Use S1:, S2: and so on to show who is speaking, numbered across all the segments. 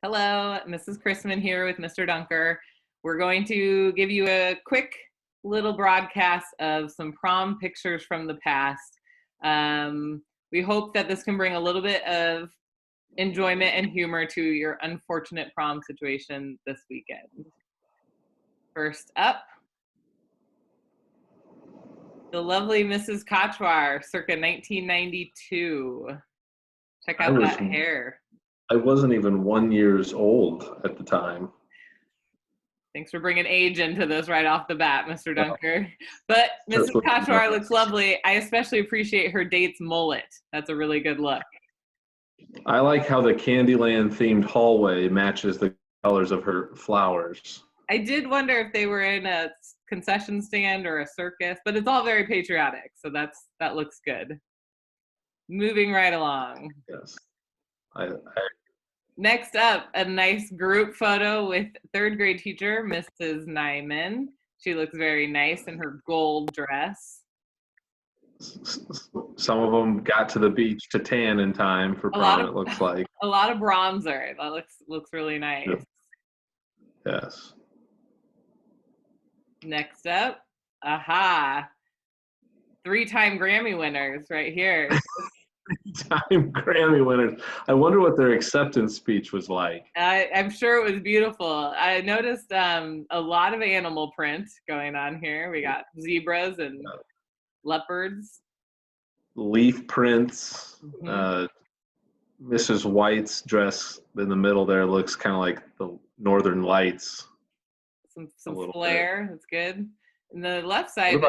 S1: Hello, Mrs. Chrisman here with Mr. Dunker. We're going to give you a quick little broadcast of some prom pictures from the past. We hope that this can bring a little bit of enjoyment and humor to your unfortunate prom situation this weekend. First up, the lovely Mrs. Kochwar, circa 1992. Check out that hair.
S2: I wasn't even 1 year old at the time.
S1: Thanks for bringing age into this right off the bat, Mr. Dunker. But Mrs. Kochwar looks lovely. I especially appreciate her date's mullet. That's a really good look.
S2: I like how the Candyland themed hallway matches the colors of her flowers.
S1: I did wonder if they were in a concession stand or a circus, but it's all very patriotic, so that looks good. Moving right along.
S2: Yes.
S1: Next up, a nice group photo with third grade teacher, Mrs. Nyman. She looks very nice in her gold dress.
S2: Some of them got to the beach to tan in time for prom, it looks like.
S1: A lot of bronzer. That looks really nice.
S2: Yes.
S1: Next up, aha. 3-time Grammy winners right here.
S2: 3-time Grammy winners. I wonder what their acceptance speech was like.
S1: I'm sure it was beautiful. I noticed a lot of animal print going on here. We got zebras and leopards.
S2: Leaf prints. Mm-hmm. Mrs. White's dress in the middle there looks kind of like the Northern Lights.
S1: Some flare. That's good. And the left side,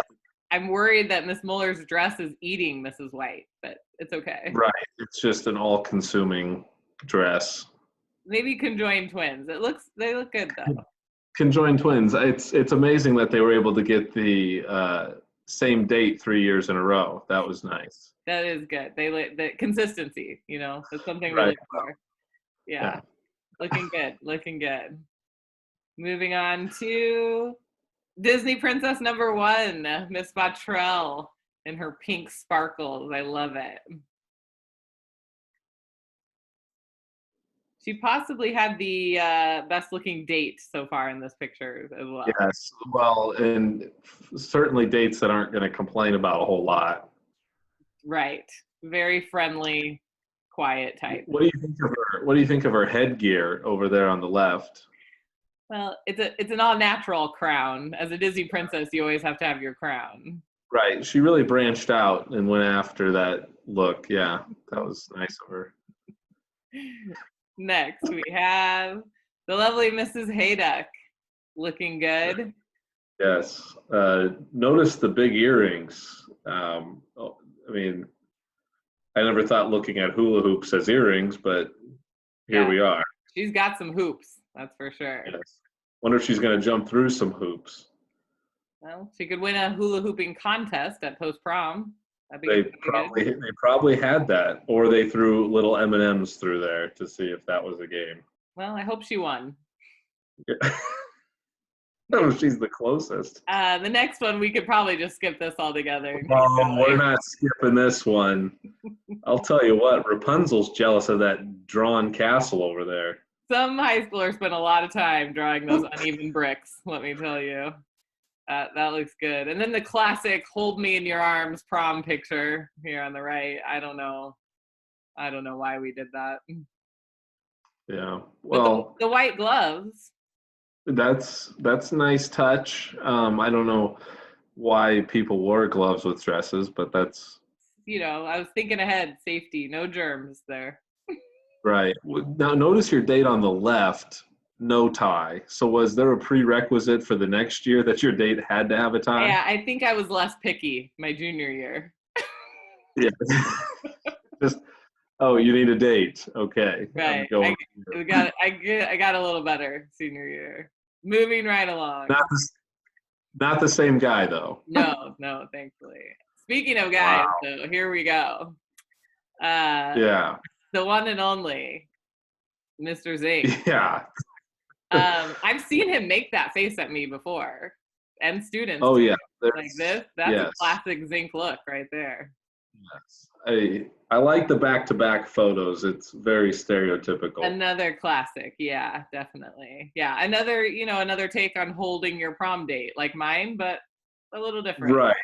S1: I'm worried that Miss Muller's dress is eating Mrs. White, but it's okay.
S2: Right. It's just an all-consuming dress.
S1: Maybe conjoined twins. They look good though.
S2: Conjoined twins. It's amazing that they were able to get the same date 3 years in a row. That was nice.
S1: That is good. The consistency, that's something really cool. Yeah. Looking good. Moving on to Disney Princess number 1, Miss Bottrell in her pink sparkles. I love it. She possibly had the best looking date so far in this picture as well.
S2: Yes, well, and certainly dates that aren't going to complain about a whole lot.
S1: Right. Very friendly, quiet type.
S2: What do you think of her? What do you think of her headgear over there on the left?
S1: Well, it's an all-natural crown. As a Disney princess, you always have to have your crown.
S2: Right. She really branched out and went after that look. Yeah, that was nice of her.
S1: Next, we have the lovely Mrs. Hayduck, looking good.
S2: Yes. Notice the big earrings. I mean, I never thought looking at hula hoops as earrings, but here we are.
S1: She's got some hoops, that's for sure.
S2: Yes. Wonder if she's going to jump through some hoops.
S1: Well, she could win a hula hooping contest at post-prom.
S2: They probably had that, or they threw little M&Ms through there to see if that was a game.
S1: Well, I hope she won.
S2: Yeah. No, she's the closest.
S1: The next one, we could probably just skip this altogether.
S2: Oh, we're not skipping this one. I'll tell you what, Rapunzel's jealous of that drawn castle over there.
S1: Some high schoolers spend a lot of time drawing those uneven bricks, let me tell you. That looks good. And then the classic hold me in your arms prom picture here on the right. I don't know why we did that.
S2: Yeah. Well,
S1: the white gloves.
S2: That's a nice touch. I don't know why people wore gloves with dresses, but that's...
S1: I was thinking ahead. Safety, no germs there.
S2: Right. Now, notice your date on the left, no tie. So was there a prerequisite for the next year that your date had to have a tie?
S1: Yeah, I think I was less picky my junior year.
S2: Yeah. You need a date. Okay.
S1: Right. I got a little better senior year. Moving right along.
S2: Not the same guy, though.
S1: No, thankfully. Speaking of guys, so here we go.
S2: Yeah.
S1: The one and only Mr. Zink.
S2: Yeah.
S1: I've seen him make that face at me before, and students.
S2: Oh yeah.
S1: Like this. That's a classic Zink look right there.
S2: Yes. I like the back-to-back photos. It's very stereotypical.
S1: Another classic. Yeah, definitely. Yeah, another take on holding your prom date, like mine, but a little different.
S2: Right.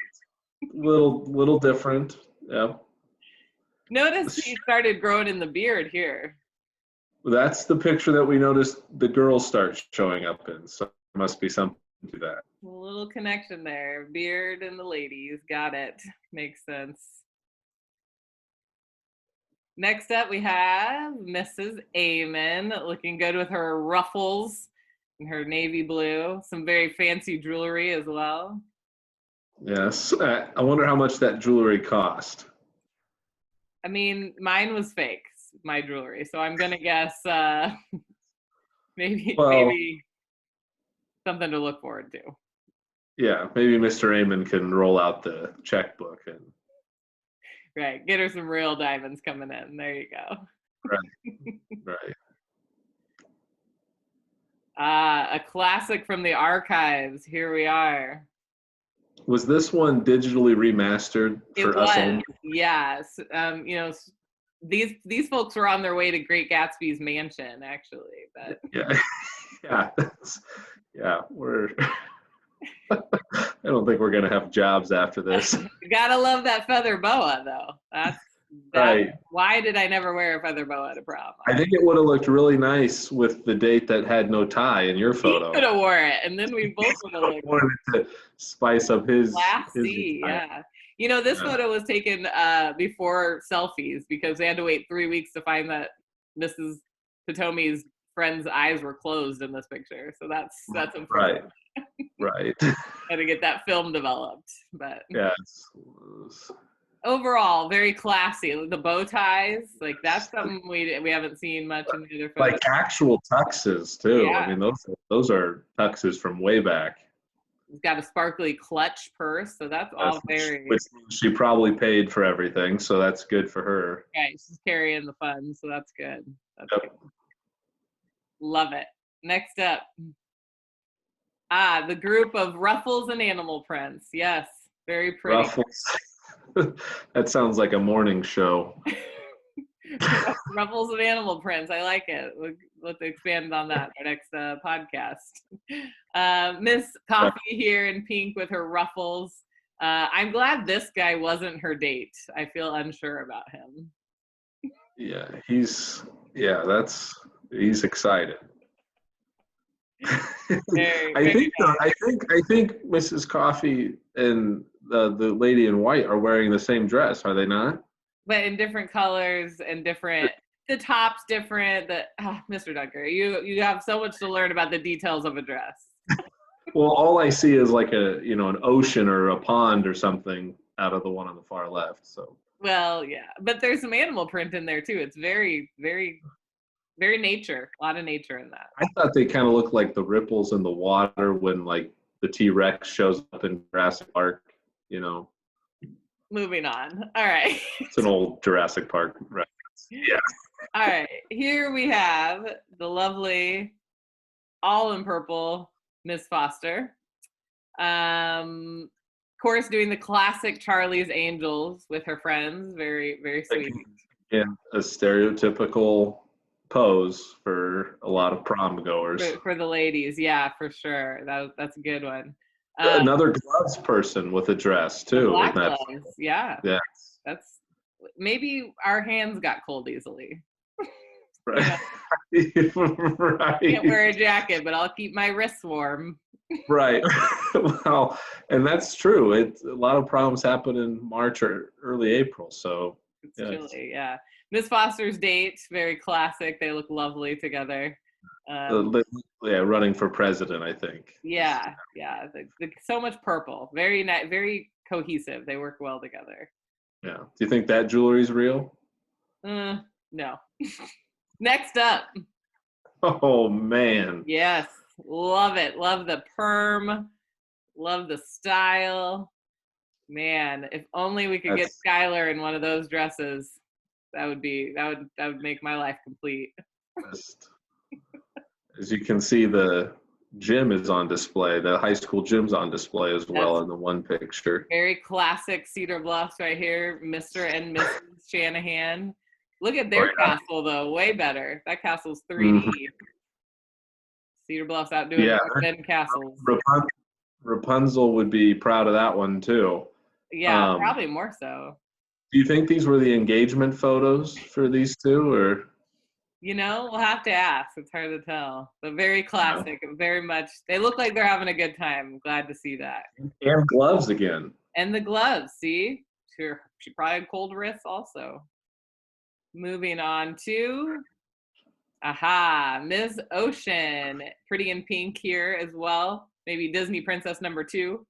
S2: Little different. Yeah.
S1: Notice he started growing in the beard here.
S2: That's the picture that we noticed the girls start showing up in. So there must be something to that.
S1: A little connection there. Beard and the ladies. Got it. Makes sense. Next up, we have Mrs. Amon, looking good with her ruffles and her navy blue. Some very fancy jewelry as well.
S2: Yes. I wonder how much that jewelry cost.
S1: I mean, mine was fake, my jewelry. So I'm going to guess maybe something to look forward to.
S2: Yeah, maybe Mr. Amon can roll out the checkbook and
S1: right, get her some real diamonds coming in. There you go.
S2: Right.
S1: A classic from the archives. Here we are.
S2: Was this one digitally remastered for us only?
S1: Yes. These folks were on their way to Great Gatsby's mansion, actually. But
S2: we're. I don't think we're gonna have jobs after this.
S1: Gotta love that feather boa, though. That's
S2: right.
S1: Why did I never wear a feather boa at a prom?
S2: I think it would have looked really nice with the date that had no tie in your photo.
S1: He could have wore it, and then we both would have looked.
S2: Wanted to spice up his.
S1: Classy, yeah. This photo was taken before selfies because they had to wait 3 weeks to find that Mrs. Potomi's friend's eyes were closed in this picture. So that's important.
S2: Right.
S1: Had to get that film developed, but
S2: yes.
S1: Overall, very classy. The bow ties, like that's something we haven't seen much in the other photos.
S2: Like actual tuxes too. Yeah. I mean, those are tuxes from way back.
S1: He's got a sparkly clutch purse, so that's all very.
S2: Which she probably paid for everything, so that's good for her.
S1: Right, she's carrying the funds, so that's good. Good. Love it. Next up, the group of ruffles and animal prints. Yes, very pretty.
S2: Ruffles. That sounds like a morning show.
S1: Ruffles and animal prints. I like it. Let's expand on that our next podcast. Miss Coffee here in pink with her ruffles. I'm glad this guy wasn't her date. I feel unsure about him.
S2: Yeah, he's excited. I think Mrs. Coffee and the lady in white are wearing the same dress, are they not?
S1: But in different colors and different, the top's different. Mr. Dunker, you have so much to learn about the details of a dress.
S2: Well, all I see is like an ocean or a pond or something out of the one on the far left. So. Well,
S1: yeah, but there's some animal print in there too. It's very, very, very nature. A lot of nature in that.
S2: I thought they kind of looked like the ripples in the water when like the T-Rex shows up in Jurassic Park.
S1: Moving on. All right.
S2: It's an old Jurassic Park reference. Yeah.
S1: All right. Here we have the lovely, all in purple, Miss Foster. Of course, doing the classic Charlie's Angels with her friends. Very, very sweet.
S2: And a stereotypical pose for a lot of prom goers.
S1: For the ladies, yeah, for sure. That's a good one.
S2: Another gloves person with a dress too.
S1: Black gloves, yeah.
S2: Yeah.
S1: That's maybe our hands got cold easily.
S2: Right.
S1: Right. Can't wear a jacket, but I'll keep my wrists warm.
S2: Right. Well, and that's true. A lot of proms happen in March or early April, so
S1: it's chilly. Yeah. Miss Foster's date, very classic. They look lovely together.
S2: Running for president, I think.
S1: Yeah. So much purple. Very nice, very cohesive. They work well together.
S2: Yeah. Do you think that jewelry's real?
S1: No. Next up.
S2: Oh man.
S1: Yes. Love it. Love the perm. Love the style. Man, if only we could get Skylar in one of those dresses. That would make my life complete.
S2: As you can see, the gym is on display. The high school gym's on display as well
S1: That's
S2: in the one picture.
S1: very classic Cedar Bluffs right here, Mr. and Mrs. Shanahan. Look at their castle, though. Way better. That castle's 3D.
S2: Mhm.
S1: Cedar Bluffs outdoing
S2: Yeah,
S1: North End castles.
S2: Rapunzel would be proud of that one too.
S1: Yeah, probably more so.
S2: Do you think these were the engagement photos for these two, or?
S1: You know, we'll have to ask. It's hard to tell. But very classic. Very much. They look like they're having a good time. I'm glad to see that.
S2: And gloves again.
S1: And the gloves, see? Sure. She probably had cold wrists also. Moving on to, Ms. Ocean. Pretty in pink here as well. Maybe Disney Princess number 2.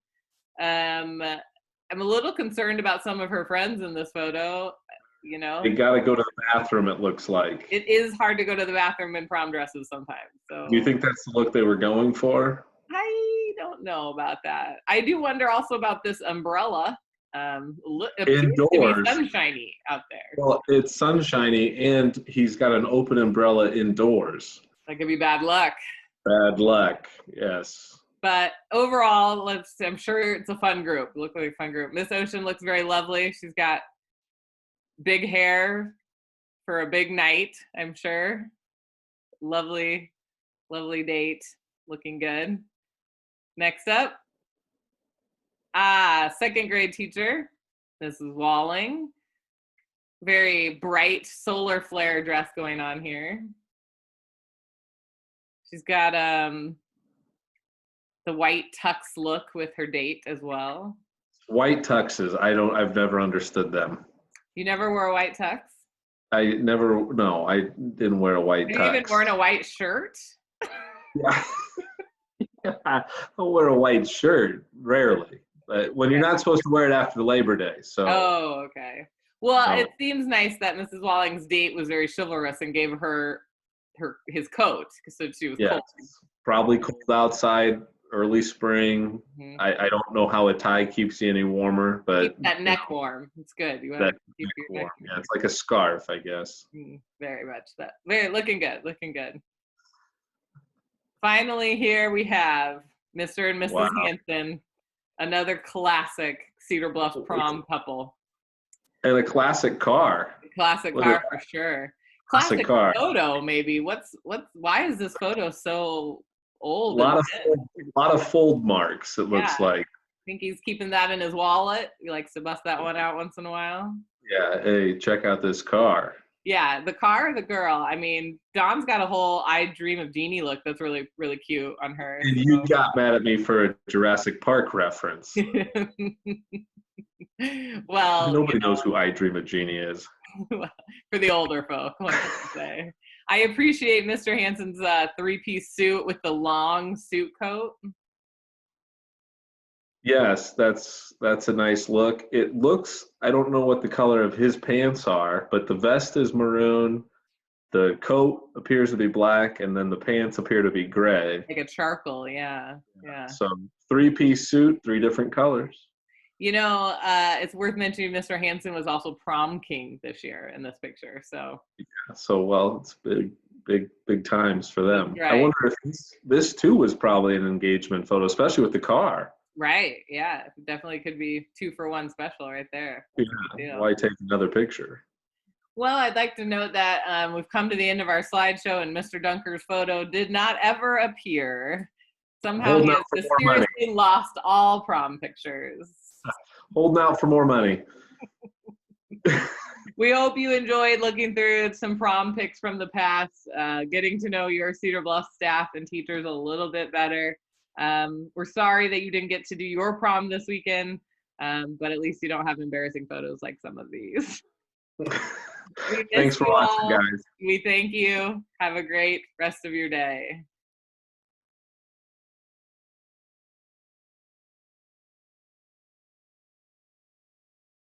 S1: I'm a little concerned about some of her friends in this photo. You know,
S2: You got to go to the bathroom, it looks like.
S1: it is hard to go to the bathroom in prom dresses sometimes. So
S2: Do you think that's the look they were going for?
S1: I don't know about that. I do wonder also about this umbrella. It appears
S2: Indoors.
S1: to be sunshiny out there.
S2: Well, it's sunshiny, and he's got an open umbrella indoors.
S1: That could be bad luck.
S2: Bad luck, yes.
S1: But overall, I'm sure it's a fun group. Look like a fun group. Miss Ocean looks very lovely. She's got big hair for a big night, I'm sure. Lovely, lovely date. Looking good. Next up, second grade teacher, Mrs. Walling. Very bright solar flare dress going on here. She's got the white tux look with her date as well.
S2: White tuxes, I've never understood them.
S1: You never wore a white tux?
S2: I didn't wear a white tux.
S1: Have you even worn a white shirt?
S2: Yeah. I'll wear a white shirt, rarely. But when you're not supposed to wear it after Labor Day, so.
S1: Oh, okay. Well,
S2: No.
S1: it seems nice that Mrs. Walling's date was very chivalrous and gave her his coat, so she was cold.
S2: Probably cold outside, early spring.
S1: Mm-hmm.
S2: I don't know how a tie keeps you any warmer, but
S1: keep that neck warm. It's good. You want to keep your neck
S2: warm. Yeah, it's like a scarf, I guess.
S1: Very much that. Looking good. Looking good. Finally, here we have Mr. and Mrs. Hanson, another classic Cedar Bluff prom couple.
S2: And a classic car.
S1: Classic car for sure. Classic
S2: car.
S1: Photo, maybe. Why is this photo so old?
S2: A lot of fold marks, it looks like.
S1: I think he's keeping that in his wallet. He likes to bust that one out once in a while.
S2: Yeah, hey, check out this car.
S1: Yeah, the car or the girl? I mean, Dawn's got a whole I Dream of Jeannie look that's really, really cute on her.
S2: And you got mad at me for a Jurassic Park reference.
S1: Well,
S2: nobody knows who I Dream of Jeannie is.
S1: For the older folk, what can I say? I appreciate Mr. Hanson's 3-piece suit with the long suit coat.
S2: Yes, that's a nice look. It looks, I don't know what the color of his pants are, but the vest is maroon, the coat appears to be black, and then the pants appear to be gray.
S1: Like a charcoal, yeah.
S2: So 3-piece suit, 3 different colors.
S1: You know, it's worth mentioning Mr. Hanson was also prom king this year in this picture. So
S2: yeah, so well, it's big times for them.
S1: Right.
S2: I wonder if this too was probably an engagement photo, especially with the car.
S1: Right. Yeah. Definitely could be 2-for-1 special right there.
S2: Yeah. Why take another picture?
S1: Well, I'd like to note that we've come to the end of our slideshow, and Mr. Dunker's photo did not ever appear. Somehow he has mysteriously lost all prom pictures.
S2: Holding out for more money.
S1: We hope you enjoyed looking through some prom pics from the past, getting to know your Cedar Bluff staff and teachers a little bit better. We're sorry that you didn't get to do your prom this weekend, but at least you don't have embarrassing photos like some of these.
S2: Thanks for watching, guys.
S1: We thank you. Have a great rest of your day.